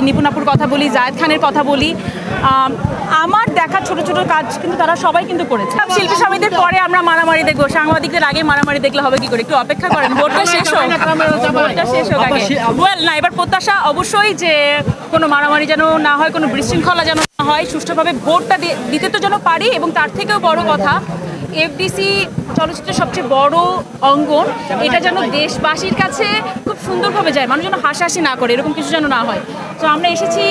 নিপুণাপুর কথা বলি, জায়েদ খানের কথা বলি, আমার দেখা ছোট ছোট কাজ কিন্তু তারা সবাই কিন্তু করেছে। শিল্পী সমিতির পরে আমরা মারামারি দেখবো, সাংবাদিকদের আগে মারামারি দেখলে হবে কি করে? একটু অপেক্ষা করেন, ভোটটা শেষ হোক, ভোটটা শেষ হোক আগে। ওয়েল না, এবার প্রত্যাশা অবশ্যই যে কোনো মারামারি যেন না হয়, কোনো বিশৃঙ্খলা যেন না হয়, সুষ্ঠুভাবে ভোটটা দিতে তো যেন পারি। এবং তার থেকেও বড় কথা, এফডিসি চলচ্চিত্রের সবচেয়ে বড় অঙ্গন, এটা যেন দেশবাসীর কাছে খুব সুন্দরভাবে যায়, মানুষ যেন হাসাহাসি না করে, এরকম কিছু যেন না হয়। তো আমরা এসেছি,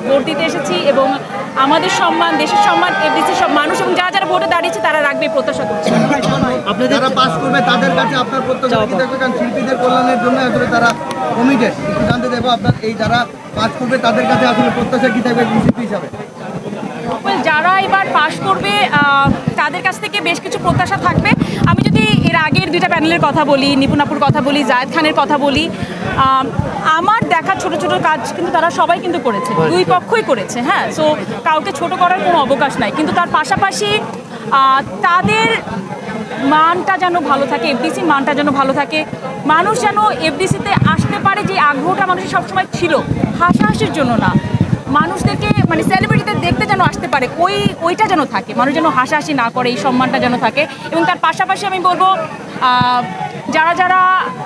ভোট দিতে এসেছি এবং আমাদের সম্মান, দেশের সম্মান, এফডিসি সব মানুষ এবং যারা যারা ভোটে দাঁড়িয়েছে তারা রাখবে, প্রত্যাশা করছে। যারা পাস করবে তাদের কাছে আপনার প্রত্যাশা কি থাকবে? কারণ শিল্পীদের কল্যাণের জন্য আসলে তারা কমিটেড। একটু জানতে দেবো আপনার এই যারা পাস করবে তাদের কাছে আসলে প্রত্যাশা কি থাকবে শিল্পী হিসাবে? যারা এবার পাশ করবে তাদের কাছ থেকে বেশ কিছু প্রত্যাশা থাকবে। আমি যদি এর আগের দুইটা প্যানেলের কথা বলি, নিপুণাপুর কথা বলি, জায়েদ খানের কথা বলি, আমার দেখা ছোট ছোট কাজ কিন্তু তারা সবাই কিন্তু করেছে, দুই পক্ষই করেছে। হ্যাঁ, সো কাউকে ছোট করার কোনো অবকাশ নাই, কিন্তু তার পাশাপাশি তাদের মানটা যেন ভালো থাকে, এফডিসির মানটা যেন ভালো থাকে, মানুষ যেন এফডিসিতে আসতে পারে, যে আগ্রহটা মানুষের সবসময় ছিল, হাসাহাসির জন্য না, মানুষদেরকে মানে সেলিব্রিটিদের দেখতে যেন আসতে পারে, ওইটা যেন থাকে, মানুষ যেন হাসাহাসি না করে, এই সম্মানটা যেন থাকে। এবং তার পাশাপাশি আমি বলবো, যারা যারা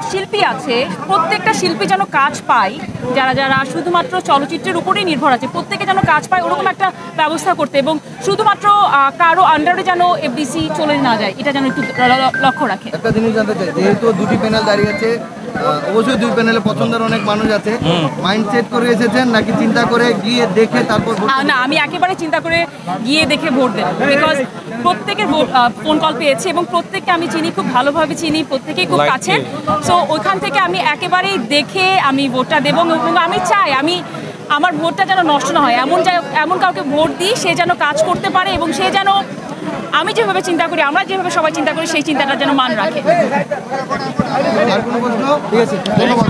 শিল্পী আছে, প্রত্যেকটা শিল্পী যেন কাজ পায়, যারা যারা শুধুমাত্র চলচ্চিত্রের উপরেই নির্ভর আছে, প্রত্যেকে যেন কাজ পায়, ওরকম একটা ব্যবস্থা করতে, এবং শুধুমাত্র কারো আন্ডারে যেন এফডিসি চলে না যায়, এটা যেন একটু লক্ষ্য রাখে। একটা জিনিস জানতে চাই, যেহেতু দুটি প্যানেল দাঁড়িয়ে আছে, অবশ্যই দুই প্যানেলে পছন্দের অনেক মানুষ আছে, মাইন্ড সেট করে এসেছেন নাকি চিন্তা করে গিয়ে দেখে তারপর? না, আমি একেবারে চিন্তা করে গিয়ে দেখে ভোট দেব, বিকজ প্রত্যেকের ফোন কল পেয়েছি এবং প্রত্যেককে আমি চিনি, খুব ভালোভাবে চিনি, প্রত্যেকেই খুব কাছে। সো ওইখান থেকে আমি একেবারেই দেখে আমি ভোটটা দেবো এবং আমি চাই আমার ভোটটা যেন নষ্ট না হয়, এমন কাউকে ভোট দিই সে যেন কাজ করতে পারে এবং সে যেন আমি যেভাবে চিন্তা করি, আমরা যেভাবে সবাই চিন্তা করি, সেই চিন্তাটা যেন মান রাখে। আর কোনো প্রশ্ন?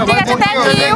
ঠিক আছে, থ্যাংক ইউ।